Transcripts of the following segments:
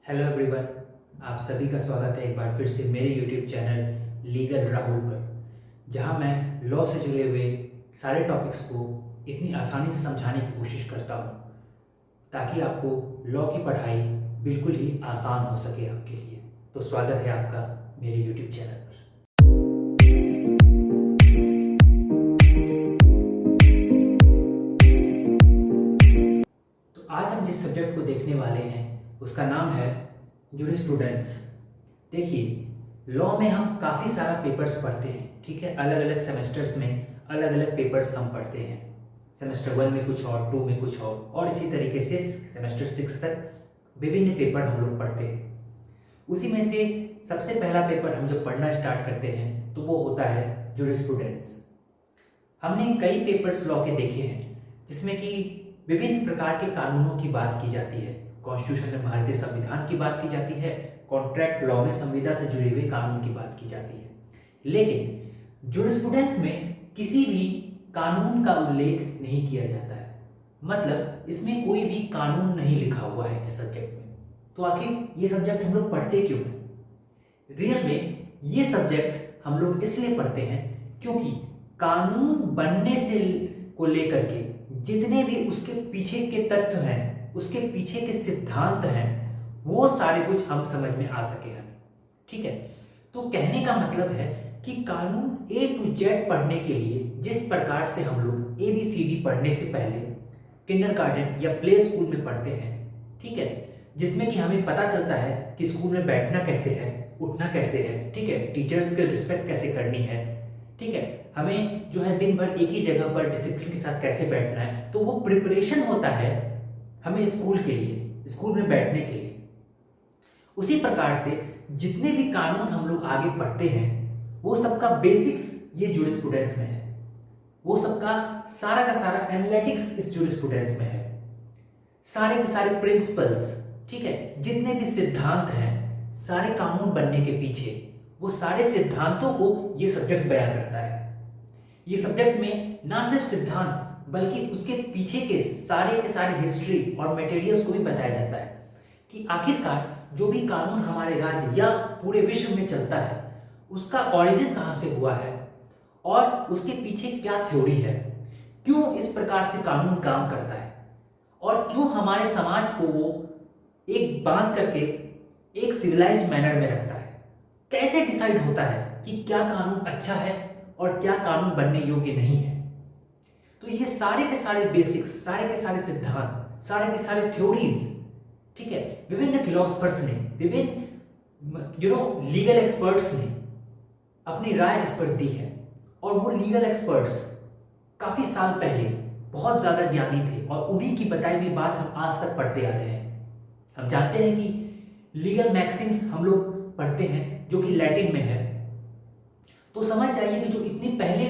Hello everyone, आप सभी का स्वागत है एक बार फिर से मेरे यूट्यूब चैनल लीगल राहुल पर, जहां मैं लॉ से जुड़े हुए सारे टॉपिक्स को इतनी आसानी से समझाने की कोशिश करता हूं ताकि आपको लॉ की पढ़ाई बिल्कुल ही आसान हो सके आपके लिए। तो स्वागत है आपका मेरे यूट्यूब चैनल पर। तो आज हम जिस सब्जेक्ट को देखने वाले हैं उसका नाम है जूरिस्प्रूडेंस। देखिए, लॉ में हम काफ़ी सारा पेपर्स पढ़ते हैं, ठीक है। अलग अलग सेमेस्टर्स में अलग अलग पेपर्स हम पढ़ते हैं। सेमेस्टर 1 में कुछ और 2 में कुछ और इसी तरीके से सेमेस्टर 6 तक विभिन्न पेपर हम लोग पढ़ते हैं। उसी में से सबसे पहला पेपर हम जब पढ़ना स्टार्ट करते हैं तो वो होता है जूरिस्प्रूडेंस। हमने कई पेपर्स लॉ के देखे हैं जिसमें कि विभिन्न प्रकार के कानूनों की बात की जाती है। कॉन्स्टिट्यूशन में भारतीय संविधान की बात की जाती है, कॉन्ट्रैक्ट लॉ में संविदा से जुड़े हुए कानून की बात की जाती है, लेकिन जूरिस्प्रूडेंस में किसी भी कानून का उल्लेख नहीं किया जाता है। मतलब इसमें कोई भी कानून नहीं लिखा हुआ है इस सब्जेक्ट में। तो आखिर ये सब्जेक्ट हम लोग पढ़ते क्यों हैं? रियल में ये सब्जेक्ट हम लोग इसलिए पढ़ते हैं क्योंकि कानून बनने से को लेकर के जितने भी उसके पीछे के तत्व हैं, उसके पीछे के सिद्धांत हैं, वो सारे कुछ हम समझ में आ सके हमें, ठीक है। तो कहने का मतलब है कि कानून A to Z पढ़ने के लिए जिस प्रकार से हम लोग ABCD पढ़ने से पहले किंडरगार्टन या प्ले स्कूल में पढ़ते हैं, ठीक है, जिसमें कि हमें पता चलता है कि स्कूल में बैठना कैसे है, उठना कैसे है, ठीक है, टीचर्स के रिस्पेक्ट कैसे करनी है, ठीक है, हमें जो है दिन भर एक ही जगह पर डिसिप्लिन के साथ कैसे बैठना है। तो वो प्रिपरेशन होता है हमें स्कूल के लिए, स्कूल में बैठने के लिए। उसी प्रकार से जितने भी कानून हम लोग आगे पढ़ते हैं वो सबका बेसिक्स ये जूरिस्प्रूडेंस में है। वो सबका सारा का सारा एनालिटिक्स इस जूरिस्प्रूडेंस में है। सारे के सारे प्रिंसिपल्स, ठीक है, जितने भी सिद्धांत हैं सारे कानून बनने के पीछे, वो सारे सिद्धांतों को ये सब्जेक्ट बयान करता है। ये सब्जेक्ट में ना सिर्फ सिद्धांत बल्कि उसके पीछे के सारे हिस्ट्री और मटेरियल्स को भी बताया जाता है कि आखिरकार जो भी कानून हमारे राज्य या पूरे विश्व में चलता है उसका ओरिजिन कहाँ से हुआ है और उसके पीछे क्या थ्योरी है, क्यों इस प्रकार से कानून काम करता है और क्यों हमारे समाज को वो एक बांध करके एक सिविलाइज्ड मैनर में रखता है। कैसे डिसाइड होता है कि क्या कानून अच्छा है और क्या कानून बनने योग्य नहीं है। तो ये सारे के सारे बेसिक्स, सारे के सारे सिद्धांत, सारे के सारे थ्योरीज, ठीक है, विभिन्न फिलोसफर्स ने, विभिन्न लीगल एक्सपर्ट्स ने अपनी राय इस पर दी है। और वो लीगल एक्सपर्ट्स काफी साल पहले बहुत ज्यादा ज्ञानी थे और उन्हीं की बताई हुई बात हम आज तक पढ़ते आ रहे हैं। हम जानते हैं कि लीगल मैक्सिम्स हम लोग पढ़ते हैं जो कि लैटिन में है। तो समझ जाइए कि जो इतने पहले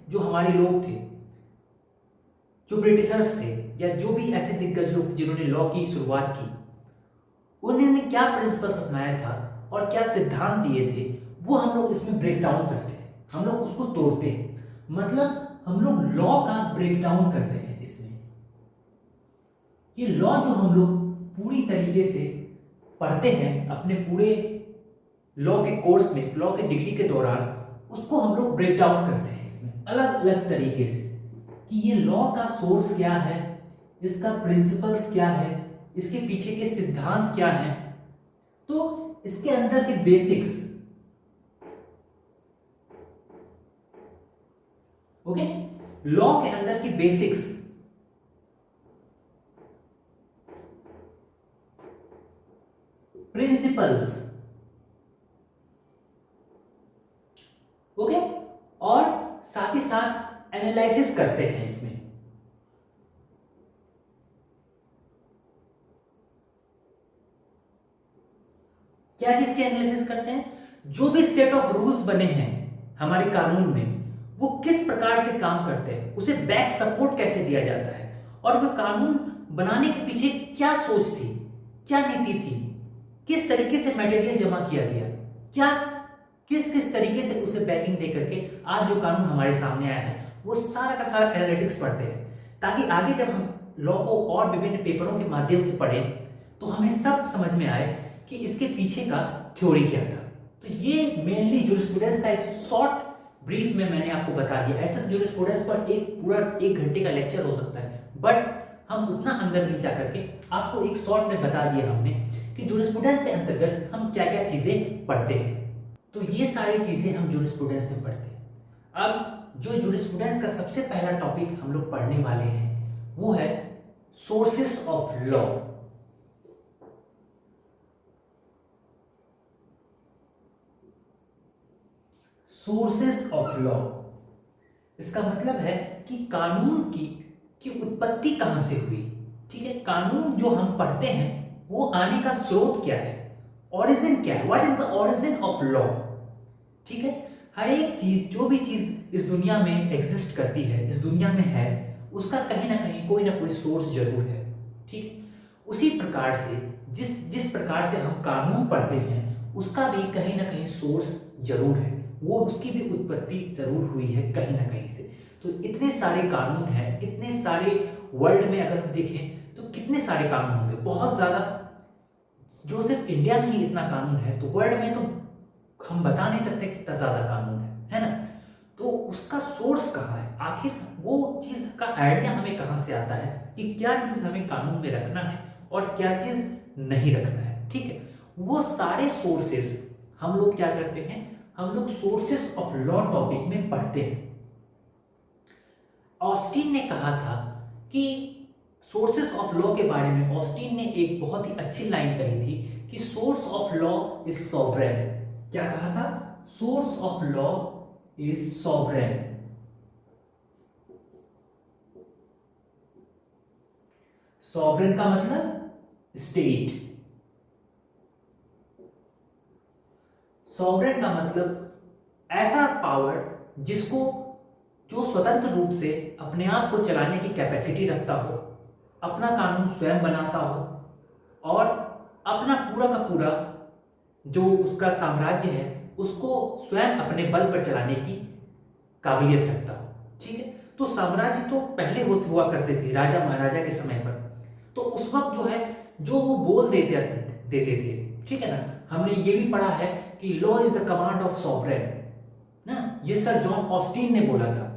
जो हमारे लोग थे, जो ब्रिटिशर्स थे या जो भी ऐसे दिग्गज लोग थे जिन्होंने लॉ की शुरुआत की, उन्होंने क्या प्रिंसिपल्स अपनाया था और क्या सिद्धांत दिए थे, वो हम लोग इसमें ब्रेक डाउन करते हैं, हम लोग उसको तोड़ते हैं। मतलब हम लोग लॉ का ब्रेक डाउन करते हैं इसमें। ये लॉ जो हम लोग पूरी तरीके से पढ़ते हैं अपने पूरे लॉ के कोर्स में, लॉ के डिग्री के दौरान, उसको हम लोग ब्रेक डाउन करते हैं इसमें अलग अलग तरीके से कि ये लॉ का सोर्स क्या है, इसका प्रिंसिपल्स क्या है, इसके पीछे के सिद्धांत क्या हैं। तो इसके अंदर के बेसिक्स, ओके, लॉ के अंदर की बेसिक्स, प्रिंसिपल्स, ओके, और साथ ही साथ एनालिसिस करते हैं इसमें। क्या चीज के एनालिसिस करते हैं? जो भी सेट ऑफ रूल्स बने हैं हमारे कानून में वो किस प्रकार से काम करते हैं, उसे बैक सपोर्ट कैसे दिया जाता है और वह कानून बनाने के पीछे क्या सोच थी, क्या नीति थी, किस तरीके से मटेरियल जमा किया गया, क्या किस किस तरीके से उसे बैकिंग दे करके आज जो कानून हमारे सामने आया है, वो सारा का सारा एनालिटिक्स पढ़ते हैं ताकि आगे जब हम लॉ को और विभिन्न पेपरों के माध्यम से पढ़ें तो हमें सब समझ में आए कि इसके पीछे का थ्योरी क्या था। तो ये मेनली जूरिस्प्रूडेंस का एक शॉर्ट ब्रीफ में मैंने आपको बता दिया। ऐसे जूरिस्प्रूडेंस पर एक पूरा 1 घंटे का लेक्चर हो सकता है, बट हम उतना अंदर नहीं जा करके आपको एक शॉर्ट में बता दिया हमने कि जूरिस्प्रूडेंस के अंतर्गत हम क्या क्या चीजें पढ़ते हैं। तो ये सारी चीजें हम जूरिस्प्रूडेंस में पढ़ते हैं। अब जो जूरिस्प्रूडेंस का सबसे पहला टॉपिक हम लोग पढ़ने वाले हैं वो है sources of law. Sources of law, इसका मतलब है कि कानून की उत्पत्ति कहां से हुई। ठीक है, कानून जो हम पढ़ते हैं वो आने का स्रोत क्या है, ओरिजिन क्या है, what is the origin of law. ठीक है, हर एक चीज, जो भी चीज इस दुनिया में एग्जिस्ट करती है, इस दुनिया में है, उसका कहीं ना कहीं कोई ना कोई सोर्स जरूर है। ठीक है, उसी प्रकार से जिस प्रकार से हम कानून पढ़ते हैं उसका भी कहीं ना कहीं सोर्स जरूर है, वो उसकी भी उत्पत्ति जरूर हुई है कहीं ना कहीं से। तो इतने सारे कानून हैं, इतने सारे वर्ल्ड में अगर हम देखें तो कितने सारे कानून होंगे, बहुत ज्यादा। जो सिर्फ इंडिया में ही इतना कानून है तो वर्ल्ड में तो हम बता नहीं सकते कितना ज्यादा कानून है ना। तो उसका सोर्स कहाँ है, आखिर वो चीज का आइडिया हमें कहाँ से आता है कि क्या चीज हमें कानून में रखना है और क्या चीज नहीं रखना है। ठीक है, वो सारे सोर्सेस हम लोग क्या करते हैं, हम लोग सोर्सेस ऑफ लॉ टॉपिक में पढ़ते हैं। ऑस्टिन ने कहा था कि सोर्सेस ऑफ लॉ के बारे में ऑस्टिन ने एक बहुत ही अच्छी लाइन कही थी कि source of law is sovereign. क्या कहा था, source of law is sovereign. Sovereign का मतलब स्टेट, सॉवरेन का मतलब ऐसा पावर जिसको, जो स्वतंत्र रूप से अपने आप को चलाने की कैपेसिटी रखता हो, अपना कानून स्वयं बनाता हो और अपना पूरा का पूरा जो उसका साम्राज्य है उसको स्वयं अपने बल पर चलाने की काबिलियत रखता हो। ठीक है, तो साम्राज्य तो पहले होते हुआ करते थे राजा महाराजा के समय पर, तो उस वक्त जो है जो वो बोल देते थे। ठीक है ना, हमने ये भी पढ़ा है कि law is the command of sovereign ना, ये सर जॉन ऑस्टिन ने बोला था।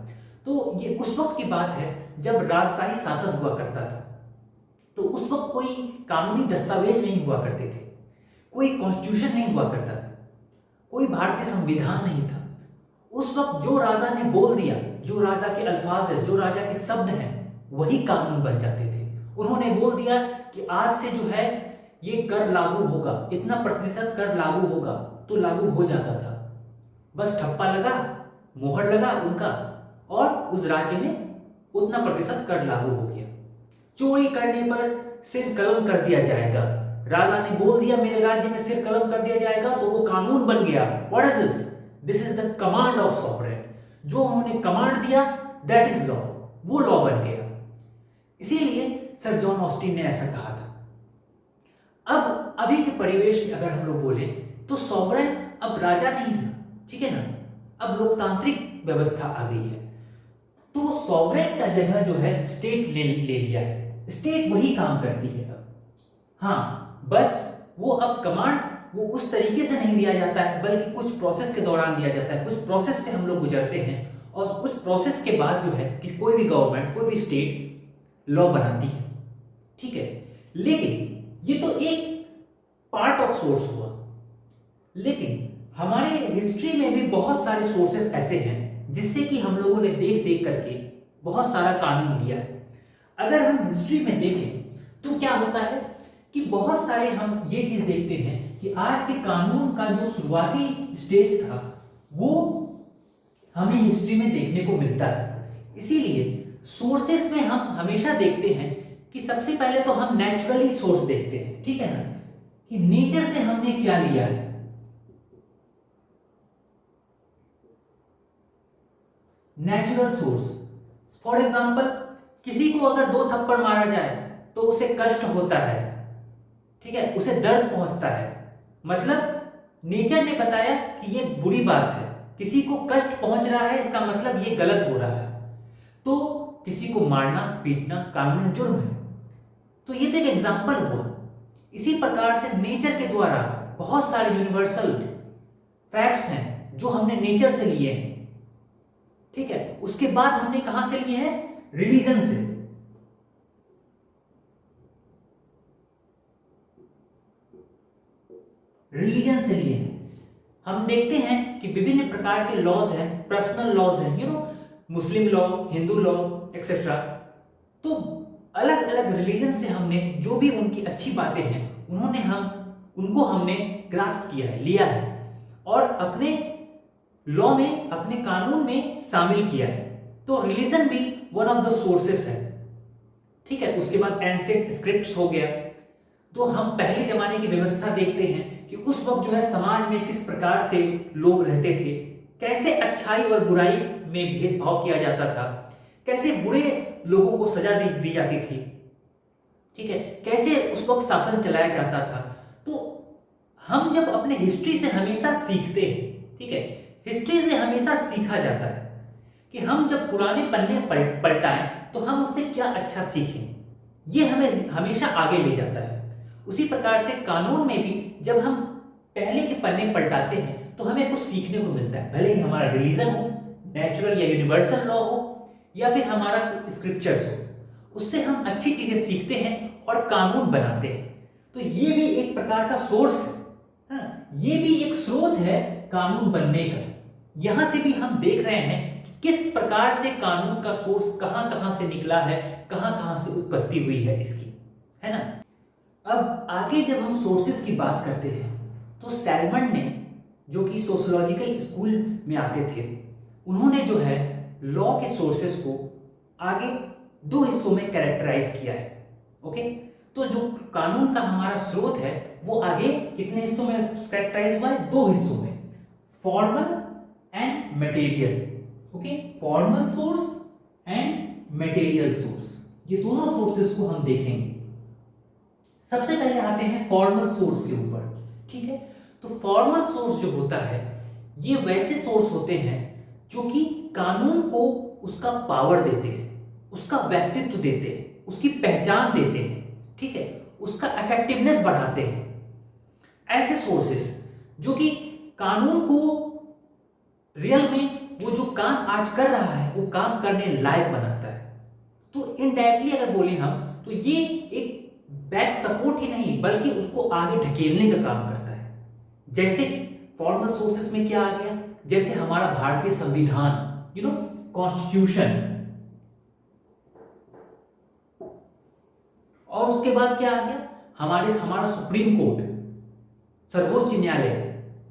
तो ये उस वक्त की बात है जब राजशाही शासन हुआ करता था। तो उस वक्त कोई कानूनी दस्तावेज नहीं हुआ करते थे, कोई कॉन्स्टिट्यूशन नहीं हुआ करता था, कोई भारतीय संविधान नहीं था। उस वक्त जो राजा ने बोल दिया, जो राजा के अल्फाज है, जो राजा के शब्द हैं, वही कानून बन जाते थे। उन्होंने बोल दिया कि आज से जो है ये कर लागू होगा, इतना प्रतिशत कर लागू होगा, तो लागू हो जाता था। बस ठप्पा लगा, मोहर लगा उनका, और उस राज्य में उतना प्रतिशत कर लागू हो गया। चोरी करने पर सिर कलम कर दिया जाएगा, राजा ने बोल दिया मेरे राज्य में सिर कलम कर दिया जाएगा, तो वो कानून बन गया। What is this, this is the command of sovereign. जो उन्होंने कमांड दिया दैट इज लॉ, वो लॉ बन गया। इसीलिए सर जॉन ऑस्टिन ने ऐसा कहा था। अब अभी के परिवेश में अगर हम लोग बोले तो सॉवरेन अब राजा नहीं है, ठीक है ना, अब लोकतांत्रिक व्यवस्था आ गई है। तो सॉवरेन का जगह जो है स्टेट ले लिया है, स्टेट वही काम करती है अब। हाँ, बस वो अब कमांड वो उस तरीके से नहीं दिया जाता है, बल्कि कुछ प्रोसेस के दौरान दिया जाता है। कुछ प्रोसेस से हम लोग गुजरते हैं और उस प्रोसेस के बाद जो है कि कोई भी गवर्नमेंट, कोई भी स्टेट लॉ बनाती है। ठीक है, लेकिन ये तो एक पार्ट ऑफ सोर्स हुआ, लेकिन हमारे हिस्ट्री में भी बहुत सारे सोर्सेस ऐसे हैं जिससे कि हम लोगों ने देख देख करके बहुत सारा कानून लिया है। अगर हम हिस्ट्री में देखें तो क्या होता है कि बहुत सारे हम ये चीज देखते हैं कि आज के कानून का जो शुरुआती स्टेज था वो हमें हिस्ट्री में देखने को मिलता है। इसीलिए सोर्सेस में हम हमेशा देखते हैं कि सबसे पहले तो हम नेचुरली सोर्स देखते हैं, ठीक है ना, कि नेचर से हमने क्या लिया है। नेचुरल सोर्स, फॉर एग्जाम्पल किसी को अगर 2 थप्पड़ मारा जाए तो उसे कष्ट होता है, ठीक है, उसे दर्द पहुंचता है। मतलब नेचर ने बताया कि ये बुरी बात है, किसी को कष्ट पहुंच रहा है, इसका मतलब ये गलत हो रहा है। तो किसी को मारना पीटना कानूनन जुर्म है। तो ये तो एक एग्जाम्पल हुआ। इसी प्रकार से नेचर के द्वारा बहुत सारे यूनिवर्सल फैक्ट्स हैं जो हमने नेचर से लिए हैं, ठीक है। उसके बाद हमने कहां से लिए हैं? रिलीजन से। रिलीजन से लिए हैं। हम देखते हैं कि विभिन्न प्रकार के लॉज हैं, पर्सनल लॉज हैं, मुस्लिम लॉ, हिंदू लॉ एक्सेट्रा। तो अलग अलग रिलीजन से हमने जो भी उनकी अच्छी बातें हैं उनको हमने ग्रास्प किया है, लिया है और अपने लॉ में, अपने कानून में शामिल किया है। तो रिलीजन भी वन ऑफ द सोर्सेस है, ठीक है। उसके बाद एंशिएंट स्क्रिप्ट्स हो गया। तो हम पहले जमाने की व्यवस्था देखते हैं कि उस वक्त जो है समाज में किस प्रकार से लोग रहते थे, कैसे अच्छाई और बुराई में भेदभाव किया जाता था, कैसे बुरे लोगों को सजा दी जाती थी, ठीक है, कैसे उस वक्त शासन चलाया जाता था। तो हम जब अपने हिस्ट्री से हमेशा सीखते हैं, ठीक है, हिस्ट्री से हमेशा सीखा जाता है कि हम जब पुराने पन्ने पलटाएं तो हम उससे क्या अच्छा सीखें, ये हमें हमेशा आगे ले जाता है। उसी प्रकार से कानून में भी जब हम पहले के पन्ने पलटाते हैं तो हमें कुछ सीखने को मिलता है, भले ही हमारा रिलीजन हो, नेचुरल या यूनिवर्सल लॉ हो, या फिर हमारा स्क्रिप्चर्स हो, उससे हम अच्छी चीजें सीखते हैं और कानून बनाते हैं। तो ये भी एक प्रकार का सोर्स है, ये भी एक स्रोत है कानून बनने का। यहां से भी हम देख रहे हैं कि किस प्रकार से कानून का सोर्स कहां कहां से निकला है, कहां कहां से उत्पत्ति हुई है इसकी, है ना। अब आगे जब हम सोर्सेस की बात करते हैं तो सैलमन ने, जो कि सोशियोलॉजिकल स्कूल में आते थे, उन्होंने जो है लॉ के सोर्सेस को आगे दो हिस्सों में कैरेक्टराइज किया है। ओके, तो जो कानून का हमारा स्रोत है वो आगे कितने हिस्सों में कैरेक्टराइज हुआ है? दो हिस्सों में, formal and material. Okay, formal source and material source, ये दोनों सोर्सेस को हम देखेंगे। सबसे पहले आते हैं फॉर्मल सोर्स के ऊपर, ठीक है। तो फॉर्मल सोर्स जो होता है ये वैसे सोर्स होते हैं जो कि कानून को उसका पावर देते हैं, उसका व्यक्तित्व देते हैं, उसकी पहचान देते हैं, ठीक है, उसका इफेक्टिवनेस बढ़ाते हैं। ऐसे सोर्सेस जो कि कानून को रियल में वो जो काम आज कर रहा है वो काम करने लायक बनाता है। तो इनडायरेक्टली अगर बोले हम तो ये एक बैक सपोर्ट ही नहीं बल्कि उसको आगे ढकेलने का काम करता है। जैसे कि फॉर्मल सोर्सेस में क्या आ गया? जैसे हमारा भारतीय संविधान, कॉन्स्टिट्यूशन, और उसके बाद क्या आ गया? हमारा सुप्रीम कोर्ट, सर्वोच्च न्यायालय।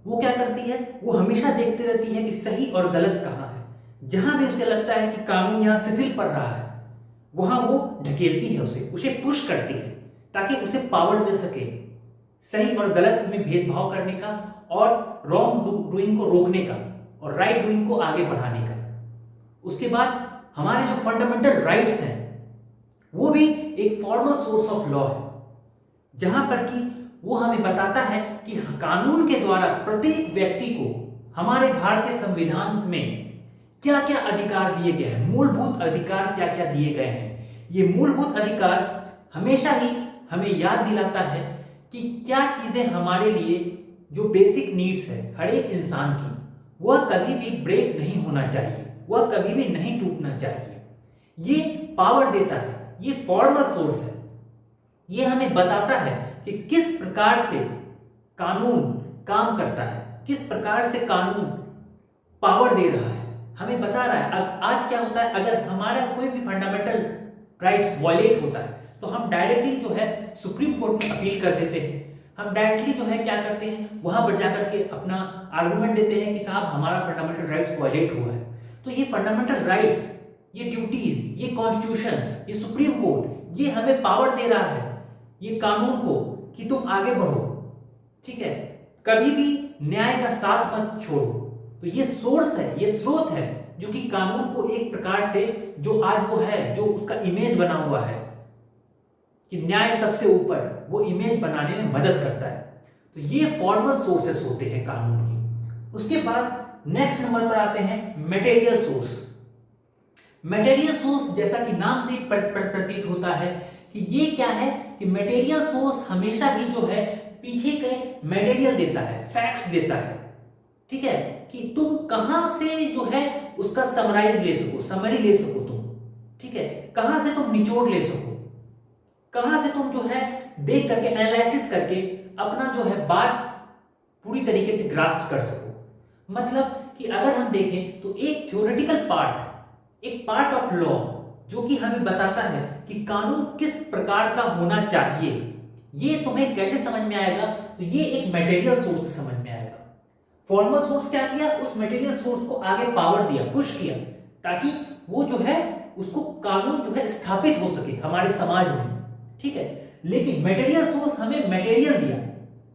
वो क्या करती है? वो हमेशा देखती रहती है कि सही और गलत कहां है। जहां भी उसे लगता है कि कानून यहां शिथिल पड़ रहा है वहां वो ढकेलती है, उसे पुश करती है ताकि उसे पावर मिल सके सही और गलत में भेदभाव करने का और रॉन्ग डूइंग को रोकने का और राइट डूइंग को आगे बढ़ाने का। उसके बाद हमारे जो फंडामेंटल राइट्स हैं वो भी एक फॉर्मल सोर्स ऑफ लॉ है, जहां पर कि वो हमें बताता है कि कानून के द्वारा प्रत्येक व्यक्ति को हमारे भारतीय संविधान में क्या क्या अधिकार दिए गए हैं, मूलभूत अधिकार क्या क्या दिए गए हैं। ये मूलभूत अधिकार हमेशा ही हमें याद दिलाता है कि क्या चीजें हमारे लिए जो बेसिक नीड्स है हर एक इंसान की, वह कभी भी ब्रेक नहीं होना चाहिए, वह कभी भी नहीं टूटना चाहिए। ये पावर देता है, ये फॉर्मल सोर्स है। ये हमें बताता है कि किस प्रकार से कानून काम करता है, किस प्रकार से कानून पावर दे रहा है, हमें बता रहा है। आज क्या होता है, अगर हमारा कोई भी फंडामेंटल राइट्स वायलेट होता है तो हम डायरेक्टली जो है सुप्रीम कोर्ट में अपील कर देते हैं। हम डायरेक्टली जो है क्या करते हैं, वहां पर जाकर के अपना आर्गुमेंट देते हैं कि साहब हमारा फंडामेंटल राइट्स वायलेट हुआ है। तो ये फंडामेंटल राइट्स, ये ड्यूटीज, ये कॉन्स्टिट्यूशंस, ये सुप्रीम कोर्ट, ये हमें पावर दे रहा है ये कानून को कि तुम आगे बढ़ो, ठीक है, कभी भी न्याय का साथ मत छोड़ो। तो ये सोर्स है, ये स्रोत है जो कि कानून को एक प्रकार से जो आज वो है, जो उसका इमेज बना हुआ है कि न्याय सबसे ऊपर, वो इमेज बनाने में मदद करता है। तो ये फॉर्मल सोर्सेस होते हैं कानून की। उसके बाद नेक्स्ट नंबर पर आते हैं मटेरियल सोर्स। मटेरियल सोर्स जैसा कि नाम से प्रतीत होता है कि ये क्या है कि मटेरियल सोर्स हमेशा ही जो है पीछे के मटेरियल देता है, फैक्ट्स देता है, ठीक है, कि तुम कहां से जो है उसका समराइज ले सको, समरी ले सको तुम, ठीक है, कहां से तुम निचोड़ ले सको, कहां से तुम जो है देख करके एनालिसिस करके अपना जो है बात पूरी तरीके से ग्रास्प कर सको। मतलब कि अगर हम देखें तो एक थ्योरेटिकल पार्ट, एक पार्ट ऑफ लॉ जो कि हमें बताता है कि कानून किस प्रकार का होना चाहिए, ये तुम्हें कैसे समझ में आएगा, तो ये एक मटेरियल सोर्स से समझ में आएगा। फॉर्मल सोर्स क्या किया, उस मटेरियल सोर्स को आगे पावर दिया, पुश किया, ताकि वो जो है उसको कानून जो है स्थापित हो सके हमारे समाज में, ठीक है। लेकिन मटेरियल सोर्स हमें मटेरियल दिया,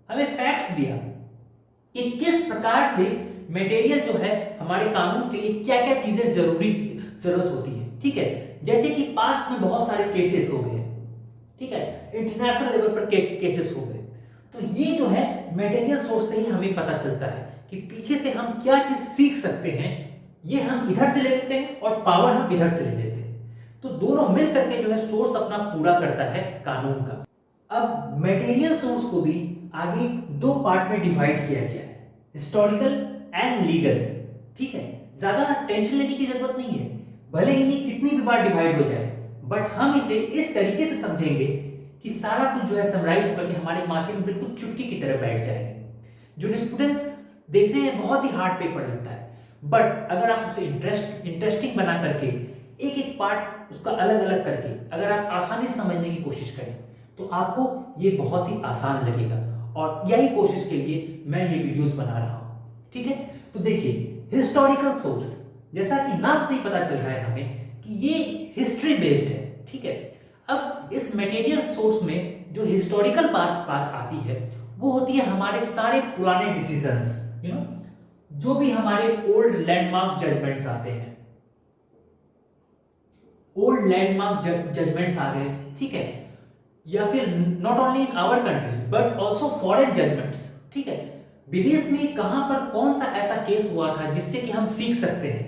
हमें फैक्ट्स दिया कि किस प्रकार से मटेरियल जो है हमारे कानून के लिए क्या क्या चीजें जरूरत होती है, ठीक है। जैसे कि पास्ट में बहुत सारे केसेस हो गए, ठीक है, इंटरनेशनल लेवल पर केसेस हो गए, तो ये जो है मटेरियल सोर्स से ही हमें पता चलता है कि पीछे से हम क्या चीज सीख सकते हैं। ये हम इधर से ले लेते हैं और पावर हम इधर से ले लेते हैं, तो दोनों मिल करके जो है सोर्स अपना पूरा करता है कानून का। अब मटेरियल सोर्स को भी आगे दो पार्ट में डिवाइड किया गया है, हिस्टोरिकल एंड लीगल, ठीक है। ज्यादा टेंशन लेने की जरूरत नहीं है, भले ही ये कितनी भी बार डिवाइड हो जाए, बट हम इसे इस तरीके से समझेंगे कि सारा कुछ जो है समराइज होकर के हमारे माथे में बिल्कुल चुटकी की तरह बैठ जाएगी। जूरिस्प्रूडेंस देखने में बहुत ही हार्ड पेपर लगता है, बट अगर आप उसे इंटरेस्टिंग बना करके एक एक पार्ट उसका अलग अलग करके अगर आप आसानी से समझने की कोशिश करें तो आपको ये बहुत ही आसान लगेगा, और यही कोशिश के लिए मैं ये वीडियोस बना रहा हूँ, ठीक है। तो देखिए हिस्टोरिकल सोर्स, जैसा कि नाम से ही पता चल रहा है हमें कि ये हिस्ट्री बेस्ड है, ठीक है। अब इस मटेरियल सोर्स में जो हिस्टोरिकल बात आती है वो होती है हमारे सारे पुराने डिसीजंस, जो भी हमारे ओल्ड लैंडमार्क जजमेंट्स आते हैं, ओल्ड लैंडमार्क जजमेंट्स आ गए, ठीक है, या फिर not only in our countries but also foreign judgements, ठीक है। विदेश में कहां पर कौन सा ऐसा केस हुआ था जिससे कि हम सीख सकते हैं,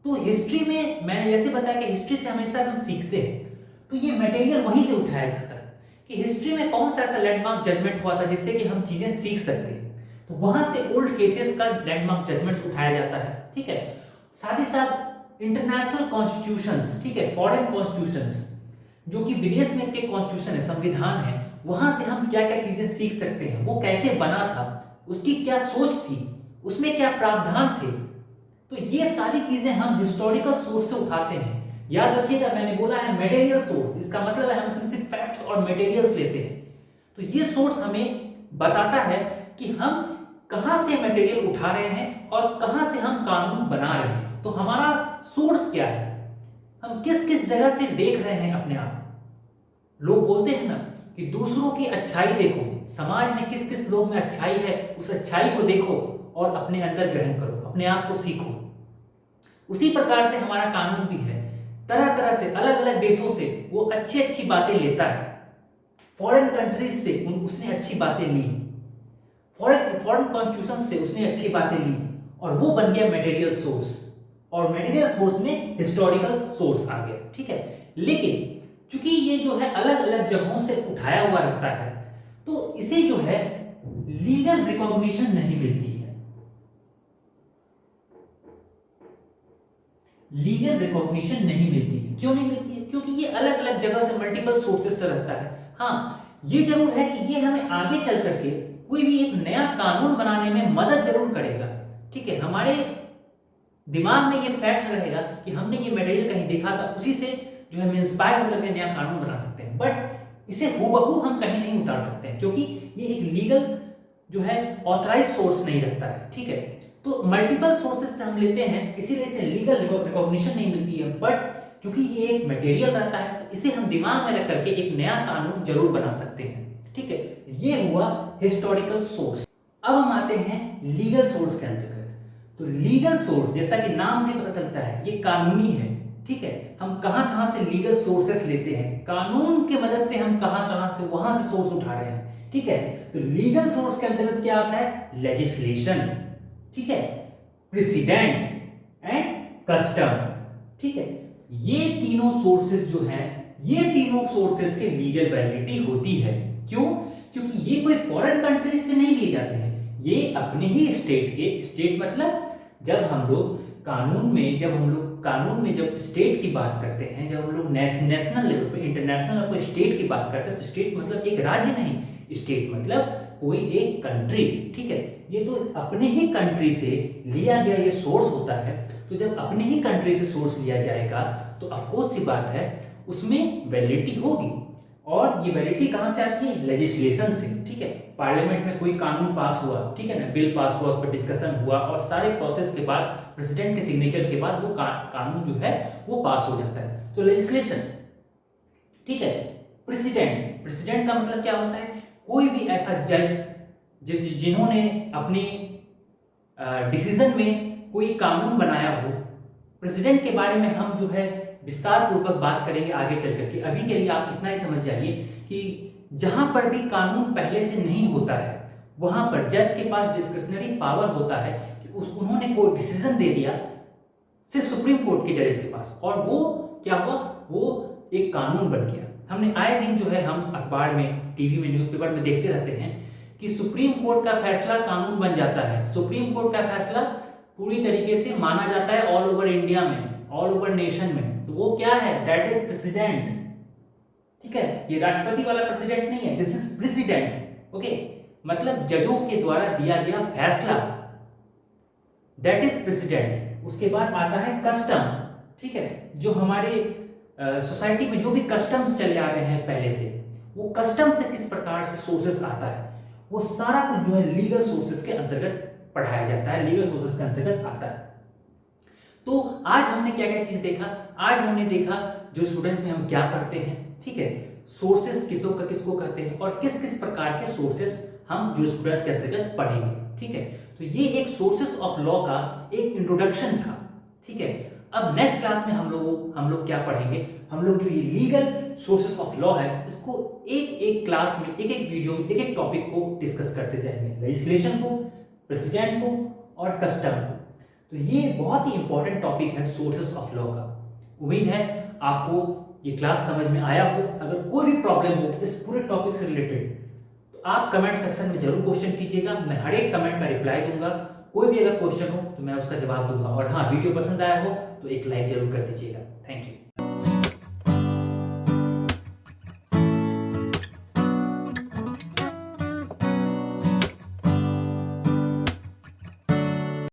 तो हिस्ट्री में मैंने जैसे बताया कि हिस्ट्री से हमेशा हम सीखते हैं, तो ये मटेरियल वहीं से उठाया जाता है कि हिस्ट्री में कौन सा ऐसा लैंडमार्क जजमेंट हुआ था जिससे कि हम चीजें सीख सकते हैं, तो वहां से ओल्ड केसेस का लैंडमार्क जजमेंट्स उठाया जाता है, ठीक है। साथ ही साथ इंटरनेशनल कॉन्स्टिट्यूशंस, ठीक है, फॉरेन कॉन्स्टिट्यूशंस जो कि विदेश में के कॉन्स्टिट्यूशन है, संविधान है, वहां से हम क्या क्या चीजें सीख सकते हैं, वो कैसे बना था, उसकी क्या सोच थी, उसमें क्या प्रावधान थे, तो ये सारी चीजें हम हिस्टोरिकल सोर्स से उठाते हैं। याद रखिएगा मैंने बोला है मटेरियल सोर्स, इसका मतलब है हम इसमें सिर्फ फैक्ट्स और मटेरियल्स लेते हैं, तो ये सोर्स हमें बताता है कि हम कहां से मटेरियल उठा रहे हैं और कहां से हम कानून बना रहे हैं, तो हमारा सोर्स क्या है, हम किस किस जगह से देख रहे हैं अपने आप। लोग बोलते हैं ना कि दूसरों की अच्छाई देखो, समाज में किस किस लोग में अच्छाई है उस अच्छाई को देखो और अपने अंदर ग्रहण करो, अपने आप को सीखो। उसी प्रकार से हमारा कानून भी है, तरह तरह से अलग अलग देशों से वो अच्छी अच्छी बातें लेता है, फॉरेन कंट्रीज से उसने अच्छी बातें ली, फॉरेन कॉन्स्टिट्यूशन से उसने अच्छी बातें ली, और वो बन गया मटेरियल सोर्स, और मटेरियल सोर्स में हिस्टोरिकल सोर्स आ गया, ठीक है। लेकिन चूंकि ये जो है अलग अलग जगहों से उठाया हुआ रहता है, तो इसे जो है लीगल रिकॉग्निशन नहीं मिलती है, लीगल रिकॉग्निशन नहीं मिलती है। क्यों नहीं मिलती है? क्योंकि ये अलग अलग जगह से मल्टीपल सोर्सेस से रहता है। हाँ, ये जरूर है कि ये हमें आगे चल करके कोई भी एक नया कानून बनाने में मदद जरूर करेगा, ठीक है। हमारे दिमाग में ये फैक्ट रहेगा कि हमने ये मटेरियल कहीं देखा था, उसी से जो है हम इंस्पायर होकर के नया कानून बना सकते हैं, बट इसे हूबहू हम कहीं नहीं उतार सकते हैं क्योंकि ये एक लीगल जो है ऑथराइज सोर्स नहीं रहता है, ठीक है। तो मल्टीपल सोर्सेस से हम लेते हैं, इसीलिए इसे लीगल रिकॉग्निशन नहीं मिलती है, बट क्योंकि ये एक मटेरियल रहता है तो इसे हम दिमाग में रख करके एक नया कानून जरूर बना सकते हैं, ठीक है। ये हुआ हिस्टोरिकल सोर्स। अब हम आते हैं लीगल सोर्स के अंतर्गत। तो लीगल सोर्स जैसा कि नाम से पता चलता है ये कानूनी है, ठीक है। हम कहां कहां से लीगल सोर्सेस लेते हैं, कानून के मदद से हम कहां कहां से वहां से सोर्स उठा रहे हैं, ठीक है। तो लीगल सोर्स के अंतर्गत क्या आता है, लेजिस्लेशन, ठीक है, प्रेसिडेंट एंड कस्टम, ठीक है। ये तीनों सोर्सेस जो हैं ये तीनों सोर्सेस के लीगल वैलिडिटी होती है। क्यों? क्योंकि ये कोई फॉरेन कंट्रीज से नहीं लिए जाते हैं, ये अपने ही स्टेट के, स्टेट मतलब जब हम लोग कानून में जब स्टेट की बात करते हैं, जब हम लोग नेशनल लेवल पे, इंटरनेशनल लेवल पे स्टेट की बात करते हैं, तो स्टेट मतलब एक राज्य नहीं, स्टेट मतलब कोई एक कंट्री, ठीक है। ये तो अपने ही कंट्री से लिया गया ये सोर्स होता है। तो जब अपने ही कंट्री से सोर्स लिया जाएगा तो ऑफकोर्स सी बात है उसमें वैलिडिटी होगी। और ये वैलिडिटी कहाँ से आती है? लेजिस्लेशन से, ठीक है। पार्लियामेंट में कोई कानून पास हुआ, ठीक है ना, बिल पास हुआ, उस पर डिस्कशन हुआ और सारे प्रोसेस के बाद, प्रेसिडेंट के सिग्नेचर के बाद वो कानून जो है वो पास हो जाता है, तो लेजिस्लेशन, ठीक है। प्रेसिडेंट का मतलब क्या होता है? कोई भी ऐसा जज जिन्होंने अपनी डिसीजन में कोई कानून बनाया हो। प्रेसिडेंट के बारे में हम जो है विस्तार पूर्वक बात करेंगे आगे चल करके। अभी के लिए आप इतना ही समझ जाइए कि जहां पर भी कानून पहले से नहीं होता है वहां पर जज के पास डिस्क्रिशनरी पावर होता है कि उन्होंने कोई डिसीजन दे दिया सिर्फ सुप्रीम कोर्ट के जजेस के पास, और वो क्या हुआ, वो एक कानून बन गया। हमने आए दिन जो है हम अखबार में, टीवी में, न्यूज़पेपर में देखते रहते हैं कि सुप्रीम कोर्ट का फैसला कानून बन जाता है। सुप्रीम कोर्ट का फैसला पूरी तरीके से माना जाता है ऑल ओवर इंडिया में, ऑल ओवर नेशन में। तो वो क्या है? दैट इज प्रेसिडेंट, ठीक है। ये राष्ट्रपति वाला प्रेसिडेंट नहीं है, दिस इज प्रेसिडेंट, ओके। मतलब जजों के द्वारा दिया गया फैसला, दैट इज प्रेसिडेंट। उसके बाद आता है कस्टम, ठीक है। जो हमारे सोसाइटी में जो भी कस्टम्स चले आ रहे हैं पहले से, वो कस्टम से किस प्रकार से सोर्सेस आता है, वो सारा कुछ जो है लीगल सोर्सेस के अंतर्गत पढ़ाया जाता है, लीगल सोर्सेस के अंतर्गत आता है। तो आज हमने क्या क्या चीज देखा? आज हमने देखा जो स्टूडेंट्स में हम क्या पढ़ते हैं, ठीक है, सोर्सेस किसको कहते हैं और किस किस प्रकार के सोर्सेस हम जो स्टूडेंट्स के अंतर्गत पढ़ेंगे, ठीक है। तो ये एक सोर्सेस ऑफ लॉ का एक इंट्रोडक्शन था, ठीक है। अब नेक्स्ट क्लास में हम लोग क्या पढ़ेंगे? हम लोग जो ये लीगल सोर्सेस ऑफ लॉ है इसको एक एक क्लास में, एक एक वीडियो में, एक एक टॉपिक को डिस्कस करते जाएंगे, लेजिस्लेशन को, प्रेसिडेंट को और कस्टम को। तो ये बहुत ही इंपॉर्टेंट टॉपिक है सोर्सेस ऑफ लॉ का। उम्मीद है आपको ये क्लास समझ में आया हो। अगर कोई भी प्रॉब्लम हो इस पूरे टॉपिक से रिलेटेड तो आप कमेंट सेक्शन में जरूर क्वेश्चन कीजिएगा, मैं हर एक कमेंट का रिप्लाई दूंगा। कोई भी अगर क्वेश्चन हो तो मैं उसका जवाब दूंगा। और हाँ, वीडियो पसंद आया हो तो एक लाइक जरूर कर दीजिएगा। Thank you.